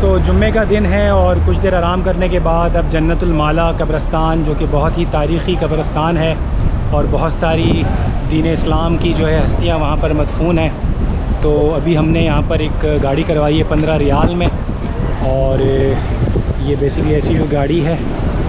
तो जुम्मे का दिन है और कुछ देर आराम करने के बाद अब जन्नतुल माला कब्रस्तान, जो कि बहुत ही तारीख़ी कब्रस्तान है और बहुत सारी दीन इस्लाम की जो है हस्तियाँ वहाँ पर मदफून हैं, तो अभी हमने यहाँ पर एक गाड़ी करवाई है 15 रियाल में, और ये बेसिकली ऐसी कोई गाड़ी है।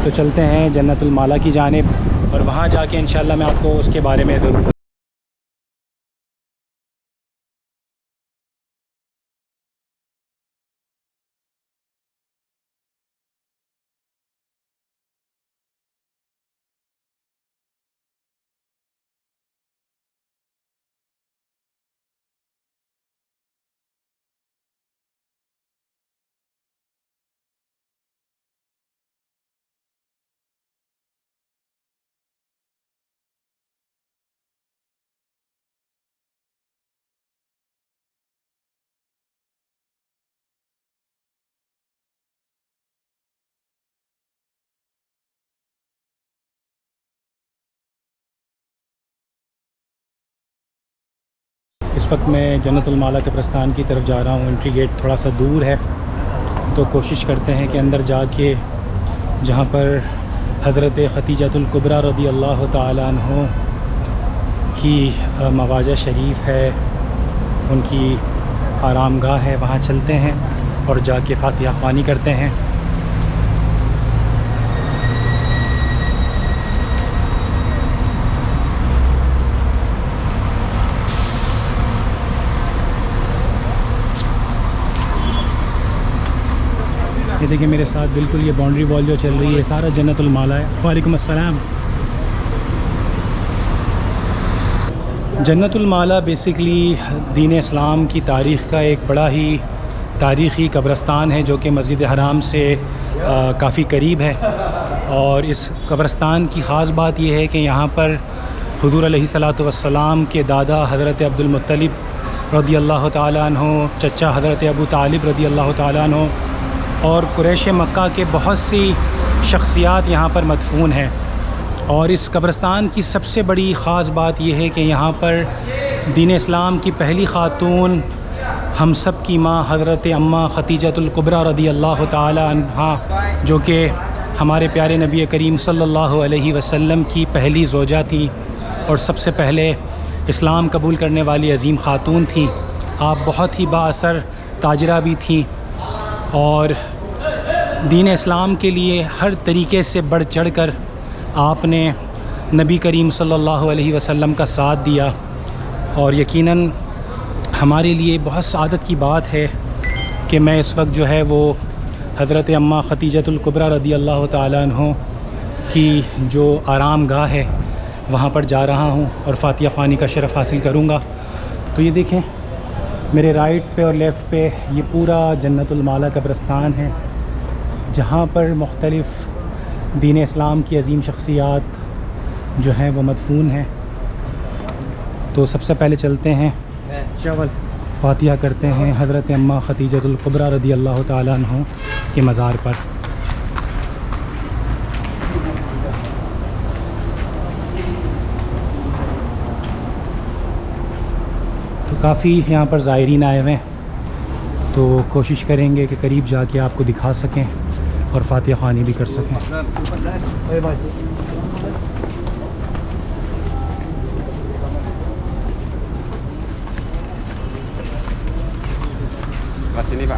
तो चलते हैं जन्नतुल माला की जानिब और वहाँ जाके इंशाल्लाह मैं आपको उसके बारे में ज़रूर। इस वक्त मैं जन्नतुल माला कब्रस्तान की तरफ जा रहा हूँ। एंट्री गेट थोड़ा सा दूर है, तो कोशिश करते हैं कि अंदर जाके जहाँ पर हज़रत ख़तीजतुल कुबरा रदी अल्लाह ताला अन्हा की मवाजा शरीफ है, उनकी आरामगाह है, वहाँ चलते हैं और जाके फ़ातिहा ख़्वानी करते हैं। ये देखिए मेरे साथ बिल्कुल ये बाउंड्री वॉल जो चल रही है सारा जन्नतुल माला है। वालेकुम अस्सलाम। जन्नतुल माला बेसिकली दीन इस्लाम की तारीख़ का एक बड़ा ही तारीख़ी कब्रस्तान है, जो कि मस्जिद हराम से काफ़ी करीब है। और इस कब्रस्तान की ख़ास बात यह है कि यहाँ पर हुज़ूर अलैहिस्सलातु वस्सलाम के दादा हज़रत अब्दुल मुत्तलिब रदी अल्लाह ताला अन्हु, चचा हज़रत अबू तालिब रदी अल्लाह ताला अन्हु और कुरैश मक्का के बहुत सी शख्सियात यहाँ पर मदफून हैं। और इस कब्रस्तान की सबसे बड़ी ख़ास बात यह है कि यहाँ पर दीन इस्लाम की पहली ख़ातून हम सब की माँ हज़रत अम्मा ख़तीजतुल कुबरा रदी अल्लाह ताला अन्हा, जो कि हमारे प्यारे नबी करीम सल्लल्लाहु अलैहि वसल्लम की पहली ज़ौजा थी और सबसे पहले इस्लाम कबूल करने वाली अज़ीम ख़ातून थी। आप बहुत ही बाअसर ताजरा भी थी और दीन इस्लाम के लिए हर तरीके से बढ़ चढ़ कर आपने नबी करीम सल्लल्लाहु अलैहि वसल्लम का साथ दिया। और यकीनन हमारे लिए बहुत सआदत की बात है कि मैं इस वक्त जो है वो हज़रत अम्मा ख़तीजतुल कुबरा रदी अल्लाह ताला अन्हा की जो आरामगाह है वहाँ पर जा रहा हूँ और फ़ातिहा ख़्वानी का शरफ़ हासिल करूँगा। तो ये देखें मेरे राइट पे और लेफ़्ट पे ये पूरा जन्नतुल माला कब्रस्तान है, जहाँ पर मुख्तलिफ़ दीन इस्लाम की अज़ीम शख्सियात जो हैं वो मदफून हैं। तो सबसे पहले चलते हैं फ़ातिहा करते हैं हज़रत अम्मा ख़तीजतुल कुबरा रदी अल्लाह ताला अन्हा के मज़ार पर। तो काफ़ी यहाँ पर ज़ायरीन आए हुए हैं, तो कोशिश करेंगे कि करीब जाके आपको दिखा सकें और फ़ातिहा ख़्वानी भी कर सकें।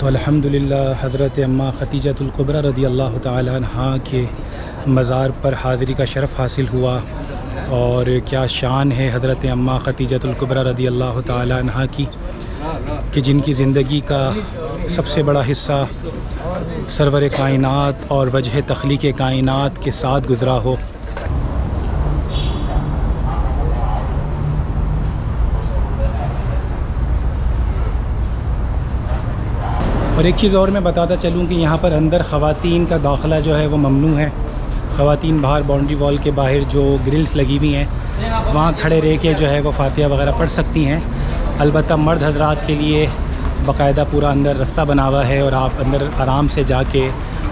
तो अल्हम्दुलिल्लाह हज़रत अम्मा ख़तीजतुल कुबरा रदी अल्लाह ताला अन्हा के मज़ार पर हाज़िरी का शरफ़ हासिल हुआ और क्या शान है हज़रत अम्मा खतीजतुल कुबरा रदी अल्लाह ताला अन्हा की, कि जिनकी ज़िंदगी का सबसे बड़ा हिस्सा सरवर कायनात और वजह तख्लीक़ कायनात के साथ गुज़रा हो। और एक चीज़ और मैं बताता चलूँ कि यहाँ पर अंदर ख़वातीन का दाखिला जो है वो ममनू है। ख़वातीन बाहर बाउंड्री वॉल के बाहर जो ग्रिल्स लगी हुई हैं वहाँ खड़े रह के जो है वो फातिहा वगैरह पढ़ सकती हैं। अलबत्ता मर्द हज़रात के लिए बाकायदा पूरा अंदर रास्ता बना हुआ है और आप अंदर आराम से जाके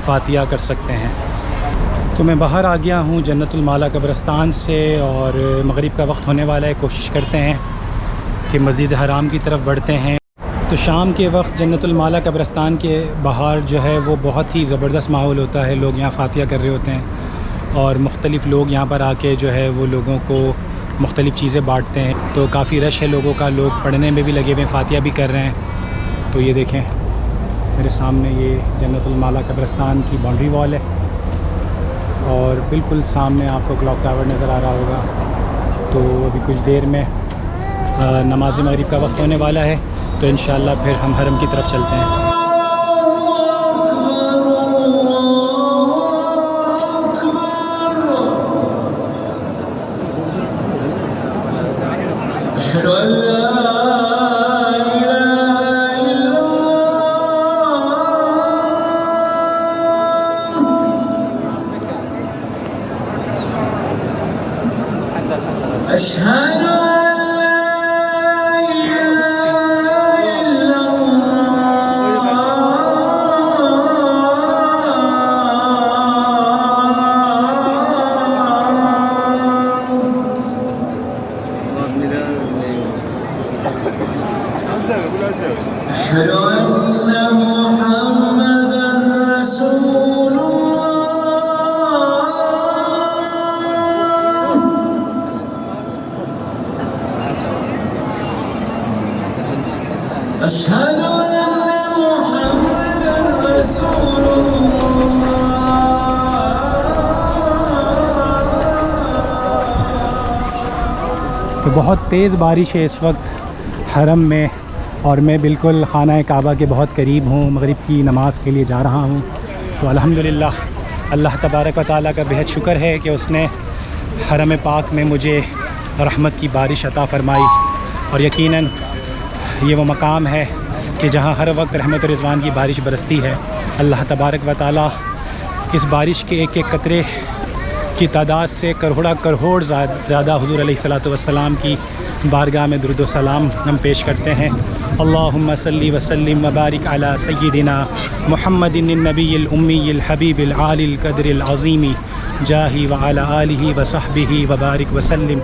फातिहा कर सकते हैं। तो मैं बाहर आ गया हूँ जन्नतुल माला कब्रिस्तान से और मगरिब का वक्त होने वाला है। कोशिश करते हैं कि मस्जिद हराम की तरफ बढ़ते हैं। तो शाम के वक्त जन्नतुल माला कब्रिस्तान के बाहर जो है वो बहुत ही ज़बरदस्त माहौल होता है। लोग यहाँ फातिहा कर रहे होते हैं और मुख्तलिफ़ लोग यहाँ पर आके जो है वो लोगों को मुख्तलिफ़ चीज़ें बांटते हैं। तो काफ़ी रश है लोगों का, लोग पढ़ने में भी लगे हुए हैं, फातिहा भी कर रहे हैं। तो ये देखें मेरे सामने ये जन्नतुल माला कब्रिस्तान की बाउंड्री वॉल है और बिल्कुल सामने आपको क्लॉक टावर नज़र आ रहा होगा। तो अभी कुछ देर में नमाज मगरिब का वक्त होने वाला है, तो इंशाअल्लाह फिर हम हरम की तरफ चलते हैं। तो बहुत तेज़ बारिश है इस वक्त हरम में और मैं बिल्कुल खाना काबा के बहुत करीब हूँ। मगरिब की नमाज़ के लिए जा रहा हूँ। तो अल्हम्दुलिल्लाह अल्लाह तबारक व तआला का बेहद शुक्र है कि उसने हरम पाक में मुझे रहमत की बारिश अता फ़रमाई। और यकीनन ये वो मकाम है कि जहाँ हर वक्त रहमत और रिज़वान की बारिश बरसती है। अल्लाह तबारक व तआला इस बारिश के एक एक कतरे की तादाद से करोड़ ज़्यादा हुज़ूर अलैहिस्सलातु वस्सलाम की बारगाह में दुरूद व सलाम हम पेश करते हैं। अल्लाहुम्मा सल्ली व सल्लिम व बारिक अला सय्यिदिना मुहम्मदिन नबिय्यिल उम्मिय्यिल हबीबिल आलिल क़द्रिल अज़ीमी जाही व अला आलिही व सहबिही व बारिक व सल्लिम।